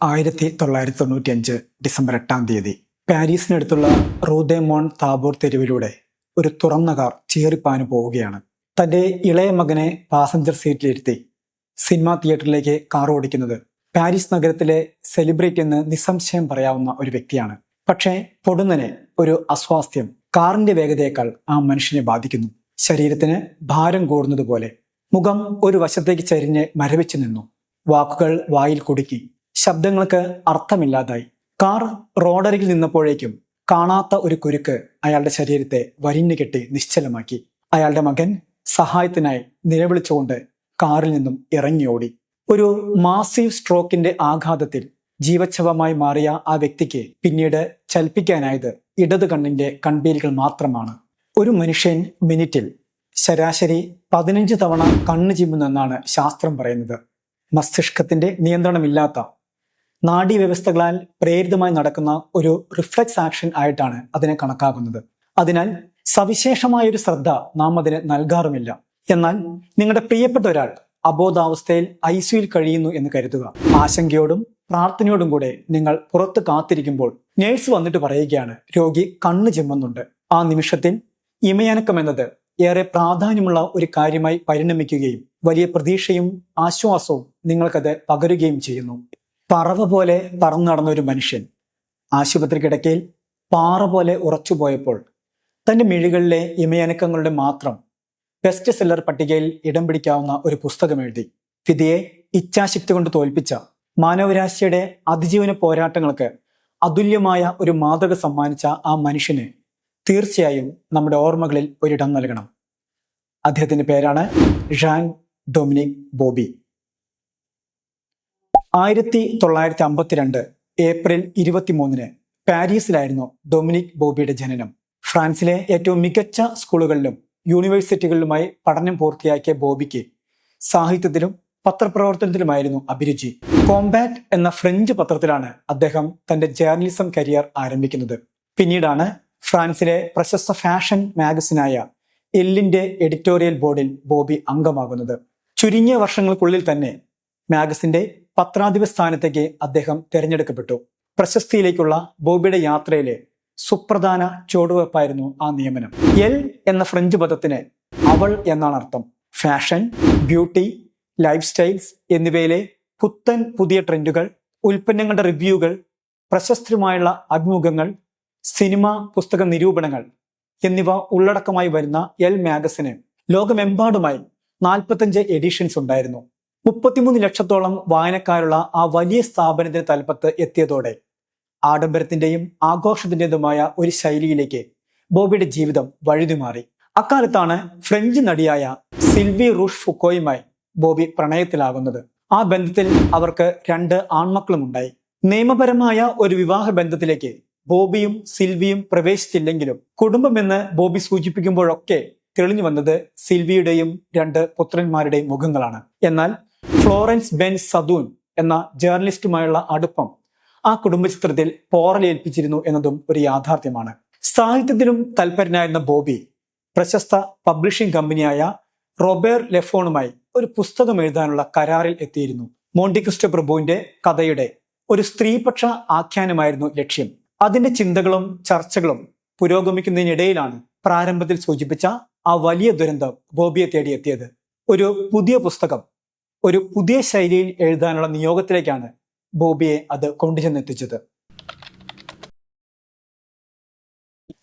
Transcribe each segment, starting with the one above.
1995 December 8 പാരീസിനടുത്തുള്ള റൂദേ മോൺ താബോർ തെരുവിലൂടെ ഒരു തുറന്ന car ചീറിപ്പാഞ്ഞു പോവുകയാണ്. തന്റെ ഇളയ മകനെ പാസഞ്ചർ സീറ്റിലിരുത്തി സിനിമാ തിയേറ്ററിലേക്ക് കാർ ഓടിക്കുന്നത് പാരീസ് നഗരത്തിലെ സെലിബ്രിറ്റി എന്ന് നിസ്സംശയം പറയാവുന്ന ഒരു വ്യക്തിയാണ്. പക്ഷേ പൊടുന്നനെ ഒരു അസ്വാസ്ഥ്യം കാറിന്റെ വേഗതയേക്കാൾ ആ മനുഷ്യനെ ബാധിക്കുന്നു. ശരീരത്തിന് ഭാരം കൂടുന്നത് പോലെ മുഖം ഒരു വശത്തേക്ക് ചരിഞ്ഞ് മരവിച്ചു നിന്നു. വാക്കുകൾ വായിൽ കുടുക്കി, ശബ്ദങ്ങൾക്ക് അർത്ഥമില്ലാതായി. കാർ റോഡരികിൽ നിന്നപ്പോഴേക്കും കാണാത്ത ഒരു കുരുക്ക് അയാളുടെ ശരീരത്തെ വരിഞ്ഞു കെട്ടി നിശ്ചലമാക്കി. അയാളുടെ മകൻ സഹായത്തിനായി നിലവിളിച്ചുകൊണ്ട് കാറിൽ നിന്നും ഇറങ്ങിയോടി. ഒരു മാസീവ് സ്ട്രോക്കിന്റെ ആഘാതത്തിൽ ജീവച്ഛവമായി മാറിയ ആ വ്യക്തിക്ക് പിന്നീട് ചലിപ്പിക്കാനായത് ഇടതു കണ്ണിന്റെ കൺപീലികൾ മാത്രമാണ്. ഒരു മനുഷ്യൻ മിനിറ്റിൽ ശരാശരി 15 തവണ കണ്ണ് ചിമ്മുന്നെന്നാണ് ശാസ്ത്രം പറയുന്നത്. മസ്തിഷ്കത്തിന്റെ നിയന്ത്രണമില്ലാത്ത നാഡീവ്യവസ്ഥകളാൽ പ്രേരിതമായി നടക്കുന്ന ഒരു റിഫ്ലക്സ് ആക്ഷൻ ആയിട്ടാണ് അതിനെ കണക്കാക്കുന്നത്. അതിനാൽ സവിശേഷമായൊരു ശ്രദ്ധ നാം അതിന് നൽകാറുമില്ല. എന്നാൽ നിങ്ങളുടെ പ്രിയപ്പെട്ട ഒരാൾ അബോധാവസ്ഥയിൽ ICUയിൽ കഴിയുന്നു എന്ന് കരുതുക. ആശങ്കയോടും പ്രാർത്ഥനയോടും കൂടെ നിങ്ങൾ പുറത്ത് കാത്തിരിക്കുമ്പോൾ നേഴ്സ് വന്നിട്ട് പറയുകയാണ്, രോഗി കണ്ണ് ചിമ്മുന്നുണ്ട്. ആ നിമിഷത്തിൽ ഇമയനക്കം എന്നത് ഏറെ പ്രാധാന്യമുള്ള ഒരു കാര്യമായി പരിണമിക്കുകയും വലിയ പ്രതീക്ഷയും ആശ്വാസവും നിങ്ങൾക്കത് പകരുകയും ചെയ്യുന്നു. പറവ പോലെ പറന്നു നടന്ന ഒരു മനുഷ്യൻ ആശുപത്രി കിടക്കയിൽ പാറ പോലെ ഉറച്ചുപോയപ്പോൾ തന്റെ മിഴികളിലെ ഇമയനക്കങ്ങളുടെ മാത്രം ബെസ്റ്റ് സെല്ലർ പട്ടികയിൽ ഇടം പിടിക്കാവുന്ന ഒരു പുസ്തകം എഴുതി. വിധിയെ ഇച്ഛാശക്തി കൊണ്ട് തോൽപ്പിച്ച മാനവരാശിയുടെ അതിജീവന പോരാട്ടങ്ങൾക്ക് അതുല്യമായ ഒരു മാതൃക സമ്മാനിച്ച ആ മനുഷ്യന് തീർച്ചയായും നമ്മുടെ ഓർമ്മകളിൽ ഒരിടം നൽകണം. അദ്ദേഹത്തിന്റെ പേരാണ് ഴാൻ ഡൊമിനിക് ബോബി. 1952 ഏപ്രിൽ 23 പാരീസിലായിരുന്നു ഡൊമിനിക് ബോബിയുടെ ജനനം. ഫ്രാൻസിലെ ഏറ്റവും മികച്ച സ്കൂളുകളിലും യൂണിവേഴ്സിറ്റികളിലുമായി പഠനം പൂർത്തിയാക്കിയ ബോബിക്ക് സാഹിത്യത്തിലും പത്രപ്രവർത്തനത്തിലുമായിരുന്നു അഭിരുചി. കോംബാറ്റ് എന്ന ഫ്രഞ്ച് പത്രത്തിലാണ് അദ്ദേഹം തന്റെ ജേർണലിസം കരിയർ ആരംഭിക്കുന്നത്. പിന്നീടാണ് ഫ്രാൻസിലെ പ്രശസ്ത ഫാഷൻ മാഗസിനായ എല്ലിന്റെ എഡിറ്റോറിയൽ ബോർഡിൽ ബോബി അംഗമാകുന്നത്. ചുരുങ്ങിയ വർഷങ്ങൾക്കുള്ളിൽ തന്നെ മാഗസിന്റെ പത്രാധിപ സ്ഥാനത്തേക്ക് അദ്ദേഹം തിരഞ്ഞെടുക്കപ്പെട്ടു. പ്രശസ്തിയിലേക്കുള്ള ബോബിയുടെ യാത്രയിലെ സുപ്രധാന ചുവടുവെപ്പായിരുന്നു ആ നിയമനം. എൽ എന്ന ഫ്രഞ്ച് പദത്തിന് അവൾ എന്നാണ് അർത്ഥം. ഫാഷൻ, ബ്യൂട്ടി, ലൈഫ് സ്റ്റൈൽസ് എന്നിവയിലെ പുതിയ ട്രെൻഡുകൾ, ഉൽപ്പന്നങ്ങളുടെ റിവ്യൂകൾ, പ്രശസ്തരുമായുള്ള അഭിമുഖങ്ങൾ, സിനിമ, പുസ്തക നിരൂപണങ്ങൾ എന്നിവ ഉള്ളടക്കമായി വരുന്ന എൽ മാഗസിന് ലോകമെമ്പാടുമായി 45 എഡിഷൻസ് ഉണ്ടായിരുന്നു. 33 ലക്ഷത്തോളം വായനക്കാരുള്ള ആ വലിയ സ്ഥാപനത്തിന്റെ തലപ്പത്ത് എത്തിയതോടെ ആഡംബരത്തിന്റെയും ആഘോഷത്തിൻ്റെതുമായ ഒരു ശൈലിയിലേക്ക് ബോബിയുടെ ജീവിതം വഴുതിമാറി. അക്കാലത്താണ് ഫ്രഞ്ച് നടിയായ സിൽവി റൂഷ് ഫുക്കോയുമായി ബോബി പ്രണയത്തിലാകുന്നത്. ആ ബന്ധത്തിൽ അവർക്ക് 2 ആൺമക്കളും ഉണ്ടായി. നിയമപരമായ ഒരു വിവാഹ ബന്ധത്തിലേക്ക് ബോബിയും സിൽവിയും പ്രവേശിച്ചില്ലെങ്കിലും കുടുംബമെന്ന് ബോബി സൂചിപ്പിക്കുമ്പോഴൊക്കെ തെളിഞ്ഞു വന്നത് സിൽവിയുടെയും 2 പുത്രന്മാരുടെയും മുഖങ്ങളാണ്. എന്നാൽ ഫ്ലോറൻസ് ബെൻ സദൂൻ എന്ന ജേർണലിസ്റ്റുമായുള്ള അടുപ്പം ആ കുടുംബചിത്രത്തിൽ പോറലേൽപ്പിച്ചിരുന്നു എന്നതും ഒരു യാഥാർത്ഥ്യമാണ്. സാഹിത്യത്തിലും തൽപരനായിരുന്ന ബോബി പ്രശസ്ത പബ്ലിഷിംഗ് കമ്പനിയായ റോബേർ ലെഫോണുമായി ഒരു പുസ്തകം എഴുതാനുള്ള കരാറിൽ എത്തിയിരുന്നു. മോണ്ടിക്രിസ്റ്റോ പ്രഭുവിന്റെ കഥയുടെ ഒരു സ്ത്രീപക്ഷ ആഖ്യാനമായിരുന്നു ലക്ഷ്യം. അതിന്റെ ചിന്തകളും ചർച്ചകളും പുരോഗമിക്കുന്നതിനിടയിലാണ് പ്രാരംഭത്തിൽ സൂചിപ്പിച്ച ആ വലിയ ദുരന്തം ബോബിയെ തേടിയെത്തിയത്. ഒരു പുതിയ പുസ്തകം ഒരു പുതിയ ശൈലിയിൽ എഴുതാനുള്ള നിയോഗത്തിലേക്കാണ് ബോബിയെ അത് കൊണ്ടുചെന്നെത്തിച്ചത്.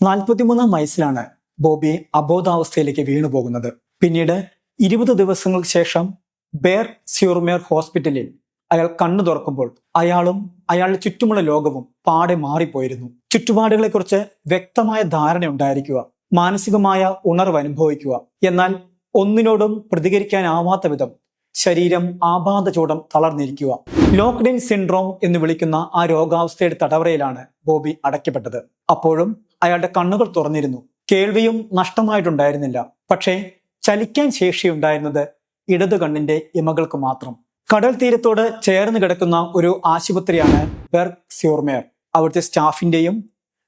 43-ാം വയസ്സിലാണ് ബോബി അബോധാവസ്ഥയിലേക്ക് വീണുപോകുന്നത്. പിന്നീട് 20 ദിവസങ്ങൾക്ക് ശേഷം ബേർ സ്യൂർമേർ ഹോസ്പിറ്റലിൽ അയാൾ കണ്ണു തുറക്കുമ്പോൾ അയാളും അയാളുടെ ചുറ്റുമുള്ള ലോകവും പാടെ മാറിപ്പോയിരുന്നു. ചുറ്റുപാടുകളെ കുറിച്ച് വ്യക്തമായ ധാരണ ഉണ്ടായിരിക്കുക, മാനസികമായ ഉണർവ് അനുഭവിക്കുക, എന്നാൽ ഒന്നിനോടും പ്രതികരിക്കാനാവാത്ത വിധം ശരീരം ആപാദചൂടം തളർന്നിരിക്കുക. ലോക്ക്ഡൌൺ സിൻഡ്രോം എന്ന് വിളിക്കുന്ന ആ രോഗാവസ്ഥയുടെ തടവറയിലാണ് ബോബി അടയ്ക്കപ്പെട്ടത്. അപ്പോഴും അയാളുടെ കണ്ണുകൾ തുറന്നിരുന്നു. കേൾവിയും നഷ്ടമായിട്ടുണ്ടായിരുന്നില്ല. പക്ഷേ ചലിക്കാൻ ശേഷിയുണ്ടായിരുന്നത് ഇടതു കണ്ണിന്റെ ഇമകൾക്ക് മാത്രം. കടൽ തീരത്തോട് ചേർന്ന് കിടക്കുന്ന ഒരു ആശുപത്രിയാണ് ബെർ സ്യൂർമേർ. അവിടുത്തെ സ്റ്റാഫിന്റെയും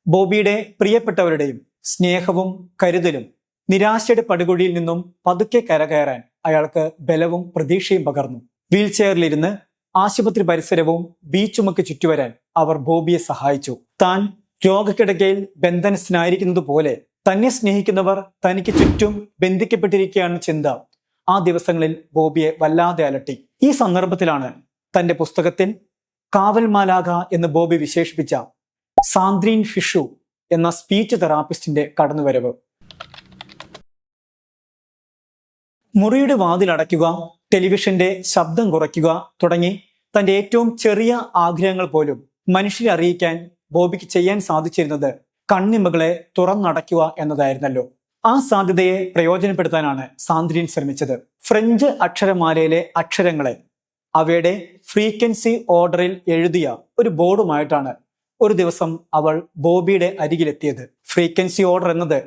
ബോബിയുടെ പ്രിയപ്പെട്ടവരുടെയും സ്നേഹവും കരുതലും നിരാശയുടെ പടുകുഴിയിൽ നിന്നും പതുക്കെ കരകയറാൻ അയാൾക്ക് ബലവും പ്രതീക്ഷയും പകർന്നു. വീൽ ചെയറിലിരുന്ന് ആശുപത്രി പരിസരവും ബീച്ചുമൊക്കെ ചുറ്റിവരാൻ അവർ ബോബിയെ സഹായിച്ചു. താൻ രോഗക്കിടക്കയിൽ ബന്ധനസ്ഥനായിരിക്കുന്നത് പോലെ തന്നെ സ്നേഹിക്കുന്നവർ തനിക്ക് ചുറ്റും ബന്ധിക്കപ്പെട്ടിരിക്കുകയാണ് ചിന്ത ആ ദിവസങ്ങളിൽ ബോബിയെ വല്ലാതെ അലട്ടി. ഈ സന്ദർഭത്തിലാണ് തന്റെ പുസ്തകത്തിൽ കാവൽ മാലാഖ എന്ന് ബോബി വിശേഷിപ്പിച്ച സാന്ദ്രീൻ ഫിഷു എന്ന സ്പീച്ച് തെറാപ്പിസ്റ്റിന്റെ കടന്നുവരവ്. മുറിയുടെ വാതിലടയ്ക്കുക, ടെലിവിഷന്റെ ശബ്ദം കുറയ്ക്കുക തുടങ്ങി തന്റെ ഏറ്റവും ചെറിയ ആഗ്രഹങ്ങൾ പോലും മനുഷ്യരെ അറിയിക്കാൻ ബോബിക്ക് ചെയ്യാൻ സാധിച്ചിരുന്നത് കണ്ണിമകളെ തുറന്നടയ്ക്കുക എന്നതായിരുന്നല്ലോ. ആ സാധ്യതയെ പ്രയോജനപ്പെടുത്താനാണ് സാന്ദ്രീൻ ശ്രമിച്ചത്. ഫ്രഞ്ച് അക്ഷരമാലയിലെ അക്ഷരങ്ങളെ അവയുടെ ഫ്രീക്വൻസി ഓർഡറിൽ എഴുതിയ ഒരു ബോർഡുമായിട്ടാണ് ഒരു ദിവസം അവൾ ബോബിയുടെ അരികിലെത്തിയത്. ഫ്രീക്വൻസി ഓർഡർ എന്നത്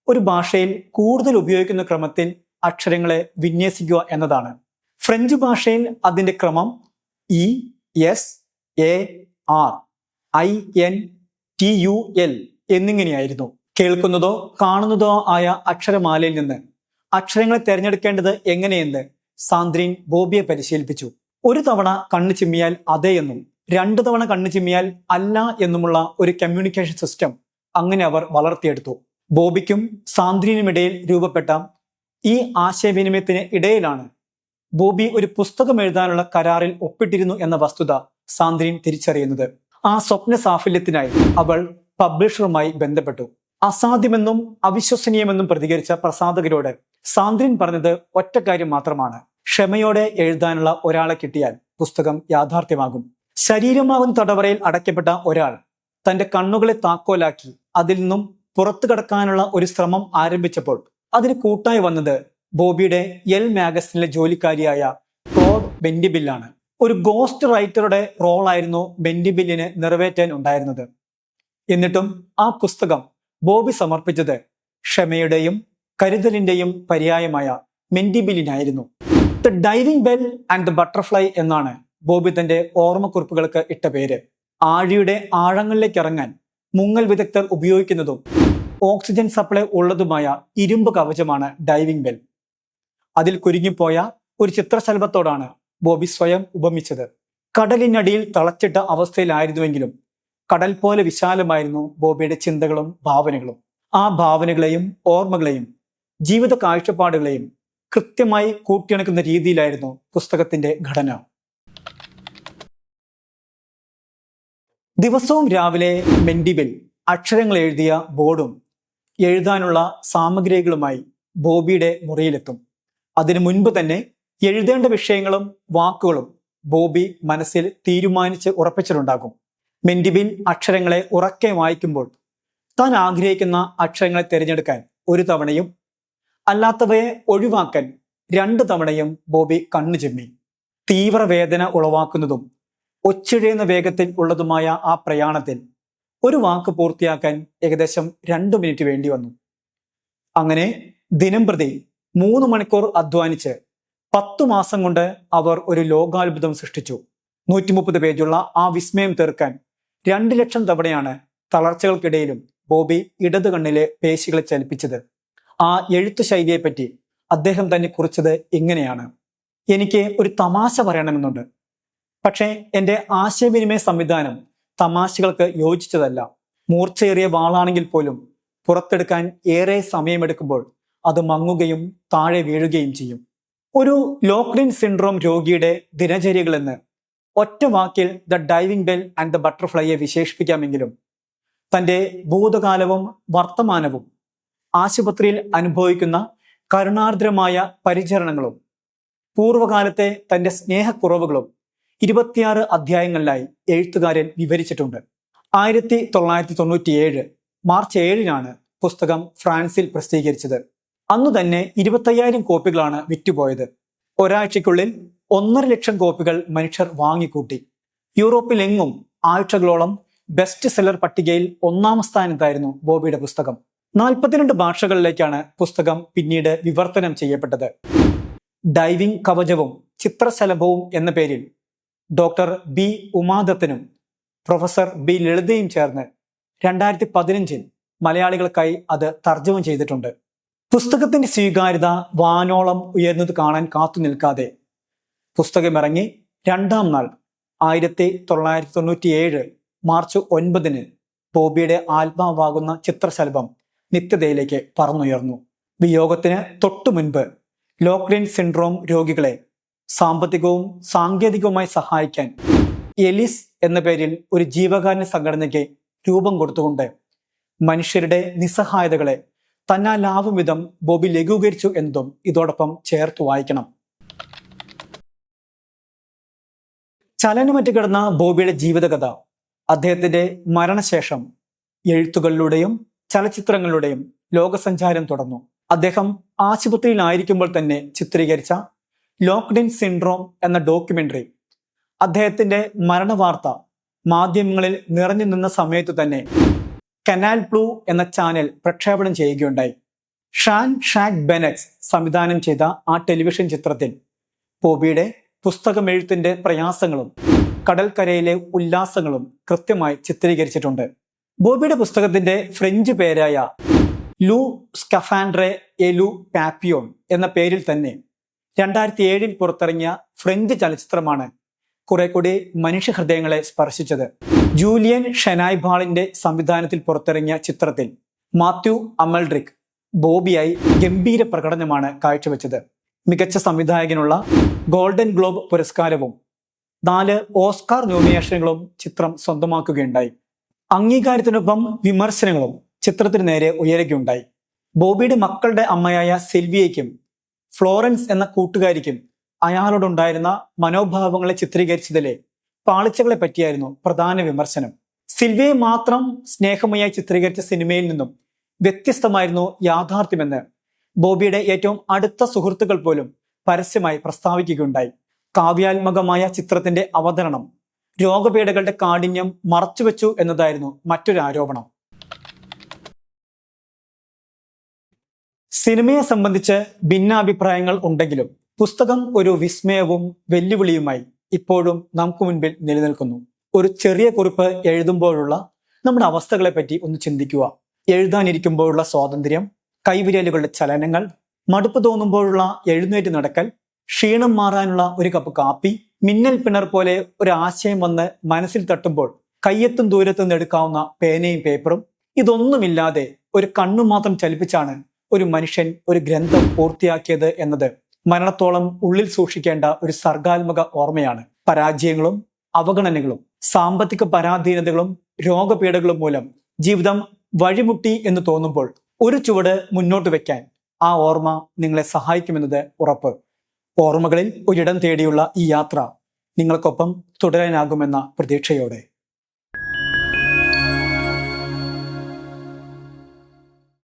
ഒരു ഭാഷയിൽ കൂടുതൽ ഉപയോഗിക്കുന്ന ക്രമത്തിൽ അക്ഷരങ്ങളെ വിന്യസിക്കുക എന്നതാണ്. ഫ്രഞ്ച് ഭാഷയിൽ അതിന്റെ ക്രമം ESARINTUL എന്നിങ്ങനെയായിരുന്നു. കേൾക്കുന്നതോ കാണുന്നതോ ആയ അക്ഷരമാലയിൽ നിന്ന് അക്ഷരങ്ങളെ തിരഞ്ഞെടുക്കേണ്ടത് എങ്ങനെയെന്ന് സാന്ദ്രീൻ ബോബിയെ പരിശീലിപ്പിച്ചു. ഒരു തവണ കണ്ണു ചിമ്മിയാൽ അതെ എന്നും 2 തവണ കണ്ണു ചിമ്മിയാൽ അല്ല എന്നുമുള്ള ഒരു കമ്മ്യൂണിക്കേഷൻ സിസ്റ്റം അങ്ങനെ അവർ വളർത്തിയെടുത്തു. ബോബിക്കും സാന്ദ്രീനുമിടയിൽ രൂപപ്പെട്ട ഈ ആശയവിനിമയത്തിന് ഇടയിലാണ് ബോബി ഒരു പുസ്തകം എഴുതാനുള്ള കരാറിൽ ഒപ്പിട്ടിരുന്നു എന്ന വസ്തുത സാന്ദ്രീൻ തിരിച്ചറിയുന്നത്. ആ സ്വപ്ന സാഫല്യത്തിനായി അവൾ പബ്ലിഷറുമായി ബന്ധപ്പെട്ടു. അസാധ്യമെന്നും അവിശ്വസനീയമെന്നും പ്രതികരിച്ച പ്രസാധകരോട് സാന്ദ്രീൻ പറഞ്ഞത് ഒറ്റ കാര്യം മാത്രമാണ്: ക്ഷമയോടെ എഴുതാനുള്ള ഒരാളെ കിട്ടിയാൽ പുസ്തകം യാഥാർത്ഥ്യമാകും. ശരീരമാകുന്ന തടവറയിൽ അടയ്ക്കപ്പെട്ട ഒരാൾ തന്റെ കണ്ണുകളെ താക്കോലാക്കി അതിൽ നിന്നും പുറത്തു കടക്കാനുള്ള ഒരു ശ്രമം ആരംഭിച്ചപ്പോൾ അതിന് കൂട്ടായി വന്നത് ബോബിയുടെ എൽ മാഗസിനിലെ ജോലിക്കാരിയായ ക്ലോഡ് ബെന്റിബില്ലാണ്. ഒരു ഗോസ്റ്റ് റൈറ്ററുടെ റോളായിരുന്നു ബെന്റിബില്ലിന് നിറവേറ്റാൻ ഉണ്ടായിരുന്നത്. എന്നിട്ടും ആ പുസ്തകം ബോബി സമർപ്പിച്ചത് ക്ഷമയുടെയും കരുതലിന്റെയും പര്യായമായ മെന്റിബില്ലിനായിരുന്നു. The diving bell and the butterfly എന്നാണ് ബോബി തന്റെ ഓർമ്മക്കുറിപ്പുകൾക്ക് ഇട്ട പേര്. ആഴിയുടെ ആഴങ്ങളിലേക്ക് ഇറങ്ങാൻ മുങ്ങൽ വിദഗ്ധർ ഉപയോഗിക്കുന്നതും ഓക്സിജൻ സപ്ലൈ ഉള്ളതുമായ ഇരുമ്പ് കവചമാണ് ഡൈവിംഗ് ബെൽ. അതിൽ കുരുങ്ങിപ്പോയ ഒരു ചിത്രശലഭത്തോടാണ് ബോബി സ്വയം ഉപമിച്ചത്. കടലിനടിയിൽ തളച്ചിട്ട അവസ്ഥയിലായിരുന്നുവെങ്കിലും കടൽ പോലെ വിശാലമായിരുന്നു ബോബിയുടെ ചിന്തകളും ഭാവനകളും. ആ ഭാവനകളെയും ഓർമ്മകളെയും ജീവിത കാഴ്ചപ്പാടുകളെയും കൃത്യമായി കൂട്ടിയിണക്കുന്ന രീതിയിലായിരുന്നു പുസ്തകത്തിന്റെ ഘടന. ദിവസവും രാവിലെ മെന്റിബിൽ അക്ഷരങ്ങൾ എഴുതിയ ബോർഡും എഴുതാനുള്ള സാമഗ്രികളുമായി ബോബിയുടെ മുറിയിലെത്തും. അതിനു മുൻപ് തന്നെ എഴുതേണ്ട വിഷയങ്ങളും വാക്കുകളും ബോബി മനസ്സിൽ തീരുമാനിച്ച് ഉറപ്പിച്ചിട്ടുണ്ടാകും. മെന്റിബിൽ അക്ഷരങ്ങളെ ഉറക്കെ വായിക്കുമ്പോൾ താൻ ആഗ്രഹിക്കുന്ന അക്ഷരങ്ങളെ തിരഞ്ഞെടുക്കാൻ 1 തവണയും അല്ലാത്തവയെ ഒഴിവാക്കാൻ 2 തവണയും ബോബി കണ്ണു ചിമ്മി. തീവ്രവേദന ഉളവാക്കുന്നതും ഒച്ചിഴയുന്ന വേഗത്തിൽ ഉള്ളതുമായ ആ പ്രയാണത്തിൽ ഒരു വാക്ക് പൂർത്തിയാക്കാൻ ഏകദേശം 2 മിനിറ്റ് വേണ്ടി വന്നു. അങ്ങനെ ദിനംപ്രതി 3 മണിക്കൂർ അധ്വാനിച്ച് 10 മാസം കൊണ്ട് അവർ ഒരു ലോകാത്ഭുതം സൃഷ്ടിച്ചു. 130 പേജുള്ള ആ വിസ്മയം തീർക്കാൻ 2 ലക്ഷം തവണയാണ് തളർച്ചകൾക്കിടയിലും ബോബി ഇടത് കണ്ണിലെ പേശികളെ ചലിപ്പിച്ചത്. ആ എഴുത്തു ശൈലിയെപ്പറ്റി അദ്ദേഹം തന്നെ കുറിച്ചത് ഇങ്ങനെയാണ്: എനിക്ക് ഒരു തമാശ പറയണമെന്നുണ്ട്, പക്ഷേ എൻ്റെ ആശയവിനിമയ സംവിധാനം തമാശകൾക്ക് യോജിച്ചതല്ല. മൂർച്ചയേറിയ വാളാണെങ്കിൽ പോലും പുറത്തെടുക്കാൻ ഏറെ സമയമെടുക്കുമ്പോൾ അത് മങ്ങുകയും താഴെ വീഴുകയും ചെയ്യും. ഒരു ലോക്ക്ഡ് ഇൻ സിൻഡ്രോം രോഗിയുടെ ദിനചര്യകളെന്ന് ഒറ്റ വാക്കിൽ the diving bell and the ബട്ടർഫ്ലൈയെ വിശേഷിപ്പിക്കാമെങ്കിലും തൻ്റെ ഭൂതകാലവും വർത്തമാനവും ആശുപത്രിയിൽ അനുഭവിക്കുന്ന കരുണാർദ്രമായ പരിചരണങ്ങളും പൂർവ്വകാലത്തെ തൻ്റെ സ്നേഹക്കുറവുകളും 26 അധ്യായങ്ങളിലായി എഴുത്തുകാരൻ വിവരിച്ചിട്ടുണ്ട്. 1997 മാർച്ച് 7-നാണ് പുസ്തകം ഫ്രാൻസിൽ പ്രസിദ്ധീകരിച്ചത്. അന്നു തന്നെ 25,000 കോപ്പികളാണ് വിറ്റുപോയത്. ഒരാഴ്ചയ്ക്കുള്ളിൽ 1.5 ലക്ഷം കോപ്പികൾ മനുഷ്യർ വാങ്ങിക്കൂട്ടി. യൂറോപ്പിലെങ്ങും ആഴ്ചകളോളം ബെസ്റ്റ് സെല്ലർ പട്ടികയിൽ 1-ാം സ്ഥാനത്തായിരുന്നു ബോബിയുടെ പുസ്തകം. 42 ഭാഷകളിലേക്കാണ് പുസ്തകം പിന്നീട് വിവർത്തനം ചെയ്യപ്പെട്ടത്. ഡൈവിംഗ് കവചവും ചിത്രശലഭവും എന്ന പേരിൽ ഡോക്ടർ ബി ഉമാദത്തനും പ്രൊഫസർ ബി ലളിതയും ചേർന്ന് 2015 മലയാളികൾക്കായി അത് തർജ്ജമ ചെയ്തിട്ടുണ്ട്. പുസ്തകത്തിന്റെ സ്വീകാര്യത വാനോളം ഉയർന്നത് കാണാൻ കാത്തു നിൽക്കാതെ പുസ്തകമിറങ്ങി രണ്ടാം നാൾ 1997 മാർച്ച് 9 ബോബിയുടെ ആത്മാവാകുന്ന ചിത്രശലഭം നിത്യതയിലേക്ക് പറന്നുയർന്നു. വിയോഗത്തിന് തൊട്ടു മുൻപ് ലോക്ക്ഡൌൺ സിൻഡ്രോം രോഗികളെ സാമ്പത്തികവും സാങ്കേതികവുമായി സഹായിക്കാൻ എലിസ് എന്ന പേരിൽ ഒരു ജീവകാരുണ്യ സംഘടനയ്ക്ക് രൂപം കൊടുത്തുകൊണ്ട് മനുഷ്യരുടെ നിസ്സഹായതകളെ തന്നാലാവും വിധം ബോബി ലഘൂകരിച്ചു എന്നതും ഇതോടൊപ്പം ചേർത്ത് വായിക്കണം. ചലനമറ്റ് കിടന്ന ബോബിയുടെ ജീവിതകഥ അദ്ദേഹത്തിന്റെ മരണശേഷം എഴുത്തുകളിലൂടെയും ചലച്ചിത്രങ്ങളിലൂടെയും ലോകസഞ്ചാരം തുടർന്നു. അദ്ദേഹം ആശുപത്രിയിലായിരിക്കുമ്പോൾ തന്നെ ചിത്രീകരിച്ച ലോക്ക്ഡൌൺ സിൻഡ്രോം എന്ന ഡോക്യുമെന്ററി അദ്ദേഹത്തിന്റെ മരണവാർത്ത മാധ്യമങ്ങളിൽ നിറഞ്ഞു നിന്ന സമയത്തു തന്നെ കനാൽ പ്ലൂ എന്ന ചാനൽ പ്രക്ഷേപണം ചെയ്യുകയുണ്ടായി. ഷാൻ ഷാക് ബെനറ്റ്സ് സംവിധാനം ചെയ്ത ആ ടെലിവിഷൻ ചിത്രത്തിൽ ബോബിയുടെ പുസ്തകമെഴുത്തിന്റെ പ്രയാസങ്ങളും കടൽക്കരയിലെ ഉല്ലാസങ്ങളും കൃത്യമായി ചിത്രീകരിച്ചിട്ടുണ്ട്. ബോബിയുടെ പുസ്തകത്തിന്റെ ഫ്രഞ്ച് പേരായ ലൂ സ്കഫാൻഡ്രെ എ ലൂ പാപ്പിയോൺ എന്ന പേരിൽ തന്നെ 2007 പുറത്തിറങ്ങിയ ഫ്രഞ്ച് ചലച്ചിത്രമാണ് കുറെ കൂടി മനുഷ്യഹൃദയങ്ങളെ സ്പർശിച്ചത്. ജൂലിയൻ ഷെനായ്ബാളിന്റെ സംവിധാനത്തിൽ പുറത്തിറങ്ങിയ ചിത്രത്തിൽ മാത്യു അമൽഡ്രിക് ബോബിയായി ഗംഭീര പ്രകടനമാണ് കാഴ്ചവെച്ചത്. മികച്ച സംവിധായകനുള്ള ഗോൾഡൻ ഗ്ലോബ് പുരസ്കാരവും 4 ഓസ്കാർ നോമിനേഷനുകളും ചിത്രം സ്വന്തമാക്കുകയുണ്ടായി. അംഗീകാരത്തിനൊപ്പം വിമർശനങ്ങളും ചിത്രത്തിന് നേരെ ഉയരുകയുണ്ടായി. ബോബിയുടെ മക്കളുടെ അമ്മയായ സിൽവിയയ്ക്കും ഫ്ലോറൻസ് എന്ന കൂട്ടുകാരിക്കും അയാളോടുണ്ടായിരുന്ന മനോഭാവങ്ങളെ ചിത്രീകരിച്ചതിലെ പാളിച്ചകളെ പറ്റിയായിരുന്നു പ്രധാന വിമർശനം. സിൽവിയെ മാത്രം സ്നേഹമയായി ചിത്രീകരിച്ച സിനിമയിൽ നിന്നും വ്യത്യസ്തമായിരുന്നു യാഥാർത്ഥ്യമെന്ന് ബോബിയുടെ ഏറ്റവും അടുത്ത സുഹൃത്തുക്കൾ പോലും പരസ്യമായി പ്രസ്താവിക്കുകയുണ്ടായി. കാവ്യാത്മകമായ ചിത്രത്തിന്റെ അവതരണം രോഗപീഠകളുടെ കാഠിന്യം മറച്ചുവെച്ചു എന്നതായിരുന്നു മറ്റൊരു ആരോപണം. സിനിമയെ സംബന്ധിച്ച് ഭിന്നാഭിപ്രായങ്ങൾ ഉണ്ടെങ്കിലും പുസ്തകം ഒരു വിസ്മയവും വെല്ലുവിളിയുമായി ഇപ്പോഴും നമുക്ക് മുൻപിൽ നിലനിൽക്കുന്നു. ഒരു ചെറിയ കുറിപ്പ് എഴുതുമ്പോഴുള്ള നമ്മുടെ അവസ്ഥകളെ പറ്റി ഒന്ന് ചിന്തിക്കുക. എഴുതാനിരിക്കുമ്പോഴുള്ള സ്വാതന്ത്ര്യം, കൈവിരലുകളുടെ ചലനങ്ങൾ, മടുപ്പ് തോന്നുമ്പോഴുള്ള എഴുന്നേറ്റ് നടക്കൽ, ക്ഷീണം മാറാനുള്ള ഒരു കപ്പ് കാപ്പി, മിന്നൽ പിണർ പോലെ ഒരു ആശയം വന്ന് മനസ്സിൽ തട്ടുമ്പോൾ കയ്യെത്തും ദൂരത്ത് നിന്ന് എടുക്കാവുന്ന പേനയും പേപ്പറും, ഇതൊന്നുമില്ലാതെ ഒരു കണ്ണു മാത്രം ചലിപ്പിച്ചാണ് ഒരു മനുഷ്യൻ ഒരു ഗ്രന്ഥം പൂർത്തിയാക്കിയത് എന്നത് മരണത്തോളം ഉള്ളിൽ സൂക്ഷിക്കേണ്ട ഒരു സർഗാത്മക ഓർമ്മയാണ്. പരാജയങ്ങളും അവഗണനകളും സാമ്പത്തിക പരാധീനതകളും രോഗപീഠകളും മൂലം ജീവിതം വഴിമുട്ടി എന്ന് തോന്നുമ്പോൾ ഒരു ചുവട് മുന്നോട്ട് വെക്കാൻ ആ ഓർമ്മ നിങ്ങളെ സഹായിക്കുമെന്നത് ഉറപ്പ്. ഓർമ്മകളിൽ ഒരിടം തേടിയുള്ള ഈ യാത്ര നിങ്ങൾക്കൊപ്പം തുടരാനാകുമെന്ന പ്രതീക്ഷയോടെ.